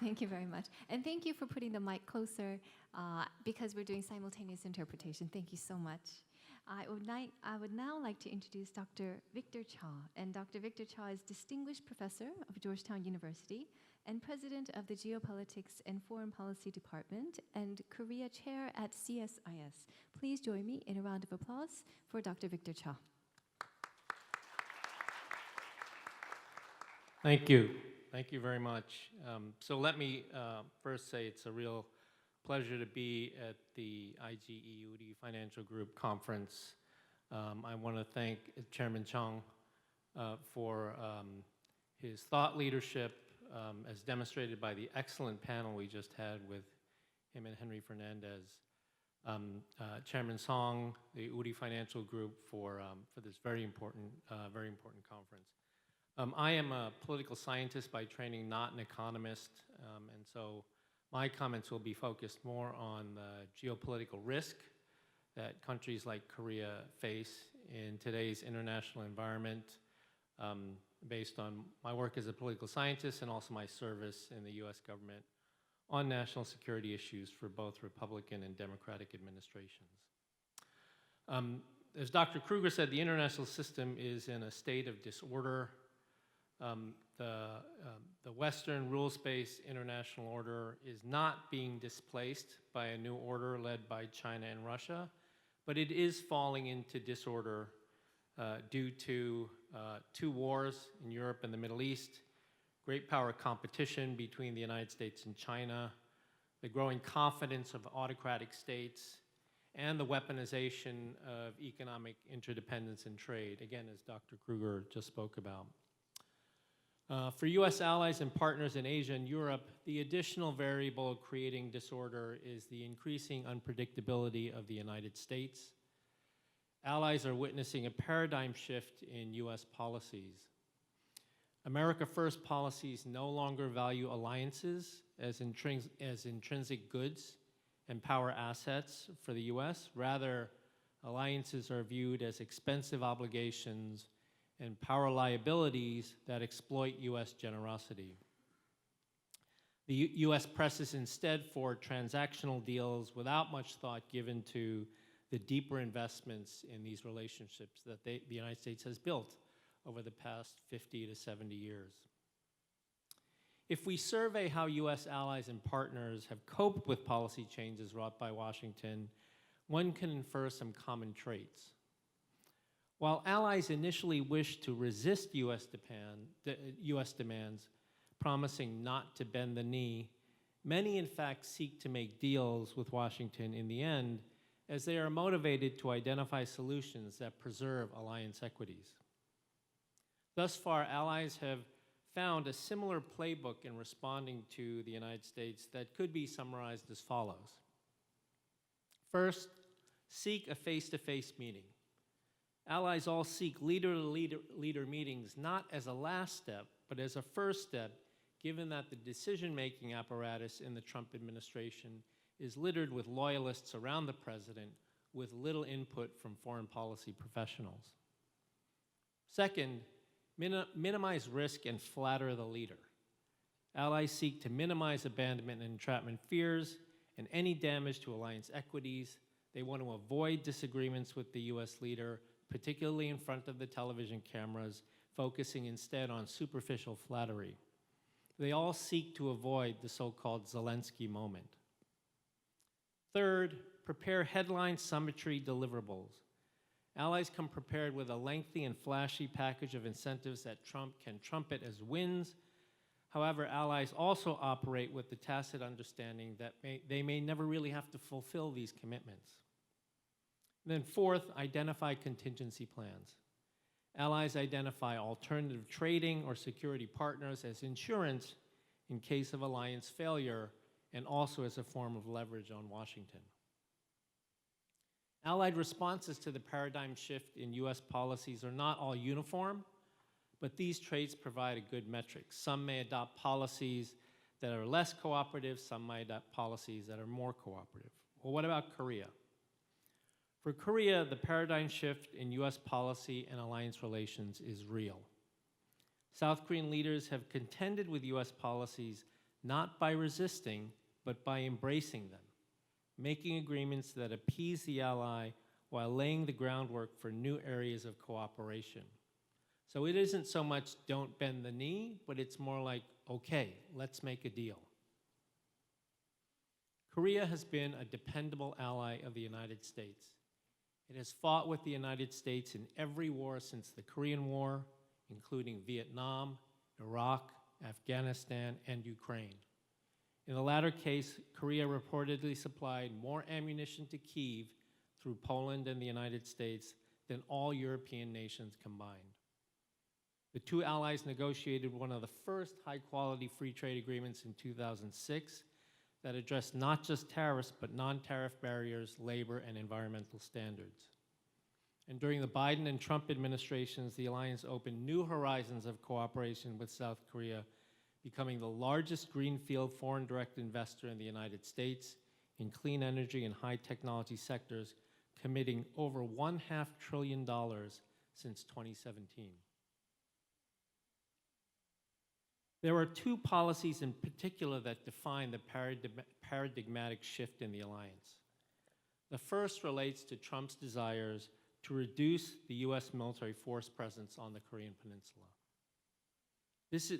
Thank you very much. And thank you for putting the mic closer because we're doing simultaneous interpretation. Thank you so much. I would now like to introduce Dr. Victor Cha. And Dr. Victor Cha is Distinguished Professor of Georgetown University and President of the Geopolitics and Foreign Policy Department and Korea Chair at CSIS. Please join me in a round of applause for Dr. Victor Cha. Thank you. Thank you very much. So let me first say it's a real pleasure to be at the IGE Financial Group conference. I want to thank Chairman Chung for his thought leadership as demonstrated by the excellent panel we just had with him and Henry Fernandez. Chairman Song, the UDI Financial Group for this very important conference. I am a political scientist by training, not an economist, and so my comments will be focused more on the geopolitical risk that countries like Korea face in today's international environment, based on my work as a political scientist and also my service in the US government on national security issues for both Republican and Democratic administrations. As Dr. Kruger said, the international system is in a state of disorder. The Western rules-based international order is not being displaced by a new order led by China and Russia, but it is falling into disorder due to two wars in Europe and the Middle East, great power competition between the United States and China, the growing confidence of autocratic states, and the weaponization of economic interdependence and trade, again, as Dr. Kruger just spoke about. For US allies and partners in Asia and Europe, the additional variable creating disorder is the increasing unpredictability of the United States. Allies are witnessing a paradigm shift in US policies. America First policies no longer value alliances as intrinsic goods and power assets for the US. Rather, alliances are viewed as expensive obligations and power liabilities that exploit US generosity. The US presses instead for transactional deals without much thought given to the deeper investments in these relationships that the United States has built over the past 50 to 70 years. If we survey how US allies and partners have coped with policy changes wrought by Washington, one can infer some common traits. While allies initially wished to resist US demands, promising not to bend the knee, many in fact seek to make deals with Washington in the end, as they are motivated to identify solutions that preserve alliance equities. Thus far, allies have found a similar playbook in responding to the United States that could be summarized as follows. First, seek a face-to-face meeting. Allies all seek leader-to-leader meetings not as a last step, but as a first step, given that the decision-making apparatus in the Trump administration is littered with loyalists around the president with little input from foreign policy professionals. Second, minimize risk and flatter the leader. Allies seek to minimize abandonment and entrapment fears and any damage to alliance equities. They want to avoid disagreements with the US leader, particularly in front of the television cameras, focusing instead on superficial flattery. They all seek to avoid the so-called Zelensky moment. Third, prepare headline symmetry deliverables. Allies come prepared with a lengthy and flashy package of incentives that Trump can trumpet as wins. However, allies also operate with the tacit understanding that they may never really have to fulfill these commitments. Then fourth, identify contingency plans. Allies identify alternative trading or security partners as insurance in case of alliance failure and also as a form of leverage on Washington. Allied responses to the paradigm shift in US policies are not all uniform, but these traits provide a good metric. Some may adopt policies that are less cooperative, some might adopt policies that are more cooperative. Well, what about Korea? For Korea, the paradigm shift in US policy and alliance relations is real. South Korean leaders have contended with US policies not by resisting, but by embracing them, making agreements that appease the ally while laying the groundwork for new areas of cooperation. So it isn't so much don't bend the knee, but it's more like, okay, let's make a deal. Korea has been a dependable ally of the United States. It has fought with the United States in every war since the Korean War, including Vietnam, Iraq, Afghanistan, and Ukraine. In the latter case, Korea reportedly supplied more ammunition to Kyiv through Poland and the United States than all European nations combined. The two allies negotiated one of the first high-quality free trade agreements in 2006 that addressed not just tariffs, but non-tariff barriers, labor, and environmental standards. And during the Biden and Trump administrations, the alliance opened new horizons of cooperation with South Korea, becoming the largest greenfield foreign direct investor in the United States in clean energy and high technology sectors, committing over $1.5 trillion since 2017. There are two policies in particular that define the paradigmatic shift in the alliance. The first relates to Trump's desires to reduce the U.S. military force presence on the Korean Peninsula.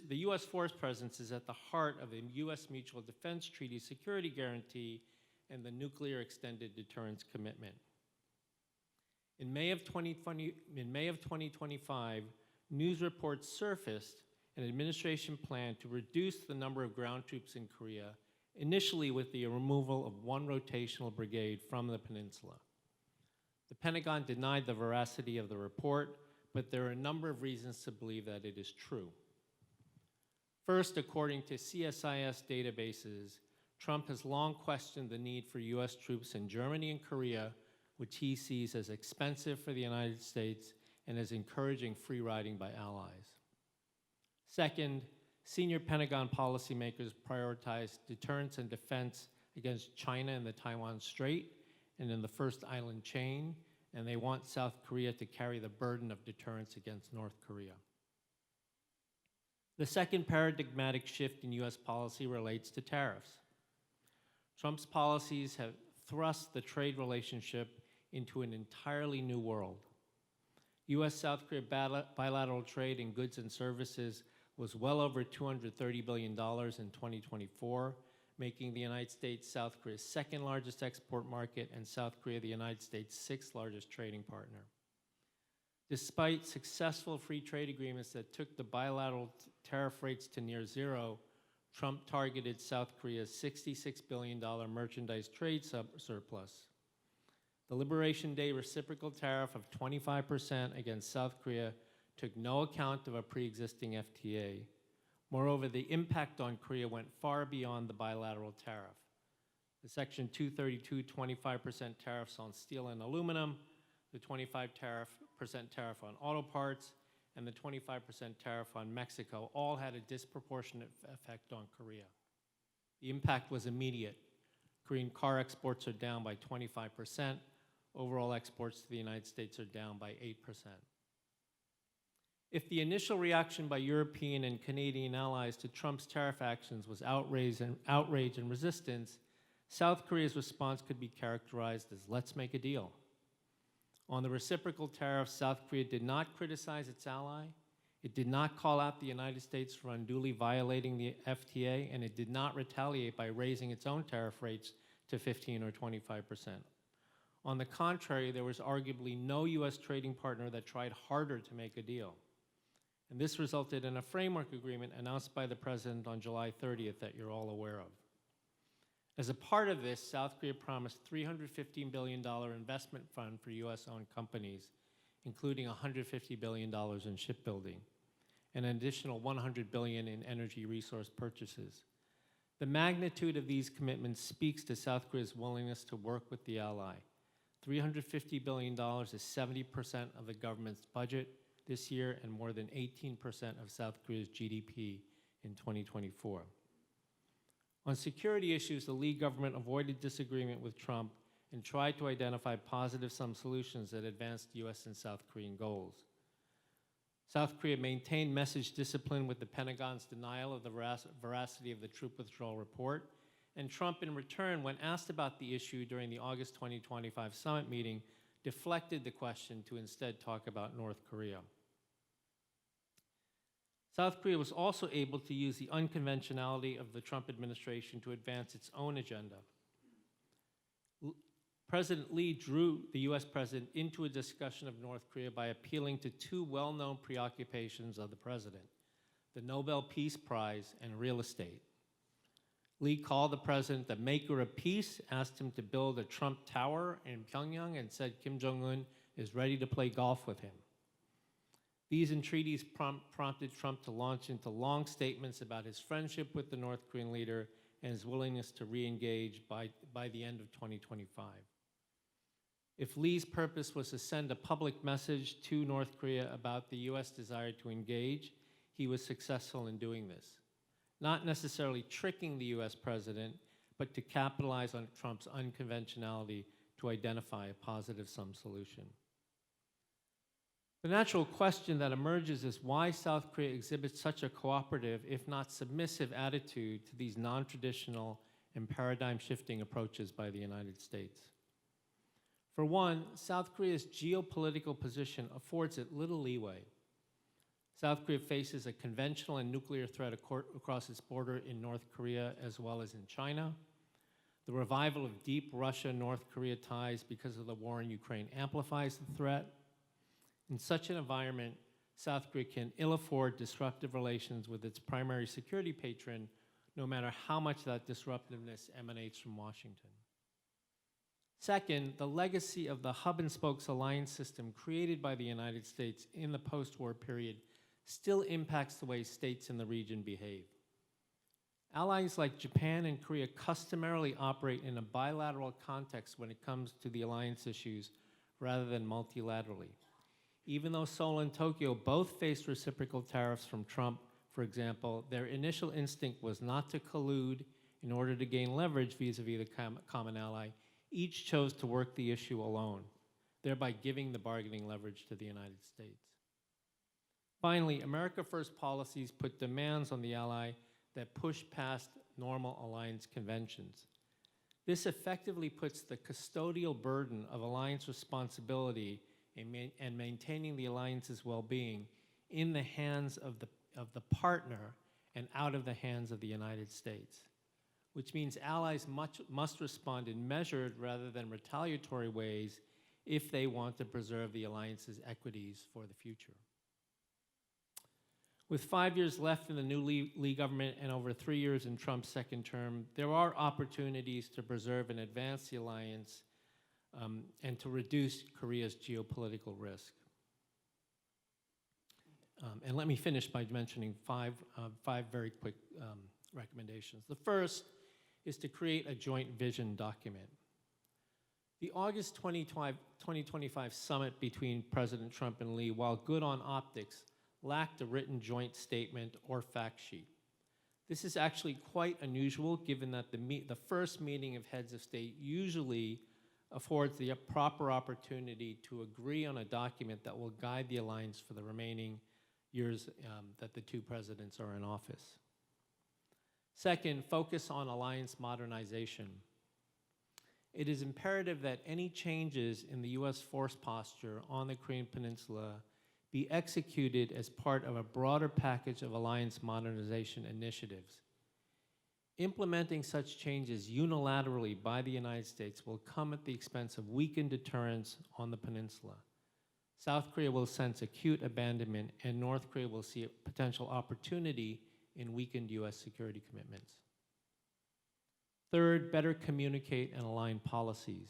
The U.S. force presence is at the heart of the U.S. Mutual Defense Treaty Security Guarantee and the Nuclear Extended Deterrence Commitment. In May of 2025, news reports surfaced an administration plan to reduce the number of ground troops in Korea, initially with the removal of one rotational brigade from the peninsula. The Pentagon denied the veracity of the report, but there are a number of reasons to believe that it is true. First, according to CSIS databases, Trump has long questioned the need for U.S. troops in Germany and Korea, which he sees as expensive for the United States and as encouraging free riding by allies. Second, senior Pentagon policymakers prioritize deterrence and defense against China in the Taiwan Strait and in the First Island chain, and they want South Korea to carry the burden of deterrence against North Korea. The second paradigmatic shift in U.S. policy relates to tariffs. Trump's policies have thrust the trade relationship into an entirely new world. U.S.-South Korea bilateral trade in goods and services was well over $230 billion in 2024, making the United States South Korea's second largest export market and South Korea the United States' sixth largest trading partner. Despite successful free trade agreements that took the bilateral tariff rates to near zero, Trump targeted South Korea's $66 billion merchandise trade surplus. The Liberation Day reciprocal tariff of 25% against South Korea took no account of a pre-existing FTA. Moreover, the impact on Korea went far beyond the bilateral tariff. The Section 232 25% tariffs on steel and aluminum, the 25% tariff on auto parts, and the 25% tariff on Mexico all had a disproportionate effect on Korea. The impact was immediate. Korean car exports are down by 25%. Overall exports to the United States are down by 8%. If the initial reaction by European and Canadian allies to Trump's tariff actions was outrage and resistance, South Korea's response could be characterized as, let's make a deal. On the reciprocal tariffs, South Korea did not criticize its ally, it did not call out the United States for unduly violating the FTA, and it did not retaliate by raising its own tariff rates to 15 or 25%. On the contrary, there was arguably no U.S. trading partner that tried harder to make a deal. And this resulted in a framework agreement announced by the president on July 30th that you're all aware of. As a part of this, South Korea promised $315 billion investment fund for U.S.-owned companies, including $150 billion in shipbuilding, and an additional $100 billion in energy resource purchases. The magnitude of these commitments speaks to South Korea's willingness to work with the ally. $350 billion is 70% of the government's budget this year and more than 18% of South Korea's GDP in 2024. On security issues, the Lee government avoided disagreement with Trump and tried to identify positive solutions that advanced U.S. and South Korean goals. South Korea maintained message discipline with the Pentagon's denial of the veracity of the troop withdrawal report, and Trump, in return, when asked about the issue during the August 2025 summit meeting, deflected the question to instead talk about North Korea. South Korea was also able to use the unconventionality of the Trump administration to advance its own agenda. President Lee drew the US president into a discussion of North Korea by appealing to two well-known preoccupations of the president, the Nobel Peace Prize and real estate. Lee called the president the maker of peace, asked him to build a Trump Tower in Pyongyang, and said Kim Jong-un is ready to play golf with him. These entreaties prompted Trump to launch into long statements about his friendship with the North Korean leader and his willingness to re-engage by the end of 2025. If Lee's purpose was to send a public message to North Korea about the US desire to engage, he was successful in doing this. Not necessarily tricking the US president, but to capitalize on Trump's unconventionality to identify a positive-sum solution. The natural question that emerges is why South Korea exhibits such a cooperative, if not submissive, attitude to these non-traditional and paradigm-shifting approaches by the United States. For one, South Korea's geopolitical position affords it little leeway. South Korea faces a conventional and nuclear threat across its border in North Korea as well as in China. The revival of deep Russia-North Korea ties because of the war in Ukraine amplifies the threat. In such an environment, South Korea can ill afford disruptive relations with its primary security patron, no matter how much that disruptiveness emanates from Washington. Second, the legacy of the hub-and-spokes alliance system created by the United States in the post-war period still impacts the way states in the region behave. Allies like Japan and Korea customarily operate in a bilateral context when it comes to the alliance issues rather than multilaterally. Even though Seoul and Tokyo both faced reciprocal tariffs from Trump, for example, their initial instinct was not to collude in order to gain leverage vis-a-vis the common ally. Each chose to work the issue alone, thereby giving the bargaining leverage to the United States. Finally, America First policies put demands on the ally that push past normal alliance conventions. This effectively puts the custodial burden of alliance responsibility and maintaining the alliance's well-being in the hands of the partner and out of the hands of the United States, which means allies must respond in measured rather than retaliatory ways if they want to preserve the alliance's equities for the future. With 5 years left in the new Lee government and over 3 years in Trump's second term, there are opportunities to preserve and advance the alliance and to reduce Korea's geopolitical risk. And let me finish by mentioning five very quick recommendations. The first is to create a joint vision document. The August 2025 summit between President Trump and Lee, while good on optics, lacked a written joint statement or fact sheet. This is actually quite unusual given that the first meeting of heads of state usually affords the proper opportunity to agree on a document that will guide the alliance for the remaining years that the two presidents are in office. Second, focus on alliance modernization. It is imperative that any changes in the U.S. force posture on the Korean Peninsula be executed as part of a broader package of alliance modernization initiatives. Implementing such changes unilaterally by the United States will come at the expense of weakened deterrence on the peninsula. South Korea will sense acute abandonment, and North Korea will see a potential opportunity in weakened U.S. security commitments. Third, better communicate and align policies.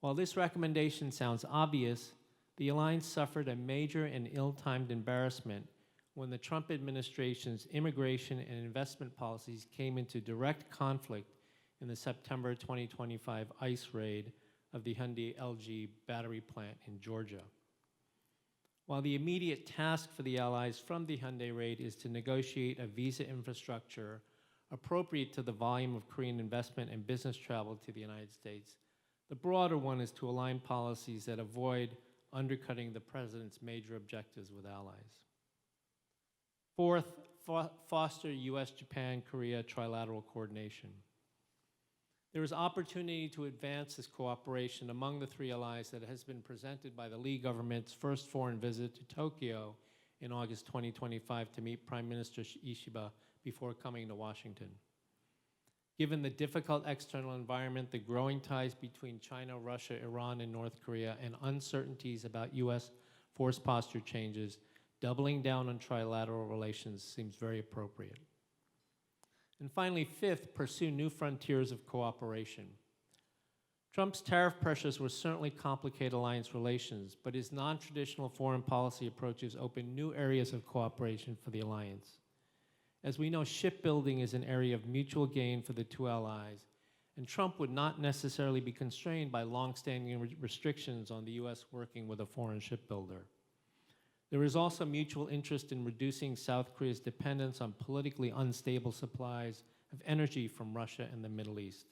While this recommendation sounds obvious, the alliance suffered a major and ill-timed embarrassment when the Trump administration's immigration and investment policies came into direct conflict in the September 2025 ICE raid of the Hyundai LG battery plant in Georgia. While the immediate task for the allies from the Hyundai raid is to negotiate a visa infrastructure appropriate to the volume of Korean investment and business travel to the United States, the broader one is to align policies that avoid undercutting the president's major objectives with allies. Fourth, foster U.S., Japan, Korea trilateral coordination. There is opportunity to advance this cooperation among the three allies that has been presented by the Lee government's first foreign visit to Tokyo in August 2025 to meet Prime Minister Ishiba before coming to Washington. Given the difficult external environment, the growing ties between China, Russia, Iran, and North Korea, and uncertainties about U.S. force posture changes, doubling down on trilateral relations seems very appropriate. And finally, fifth, pursue new frontiers of cooperation. Trump's tariff pressures will certainly complicate alliance relations, but his non-traditional foreign policy approaches open new areas of cooperation for the alliance. As we know, shipbuilding is an area of mutual gain for the two allies, and Trump would not necessarily be constrained by long-standing restrictions on the U.S. working with a foreign shipbuilder. There is also mutual interest in reducing South Korea's dependence on politically unstable supplies of energy from Russia and the Middle East.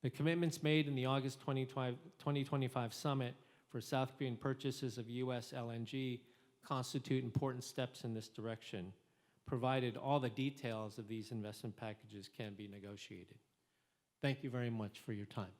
The commitments made in the August 2025 summit for South Korean purchases of U.S. LNG constitute important steps in this direction, provided all the details of these investment packages can be negotiated. Thank you very much for your time.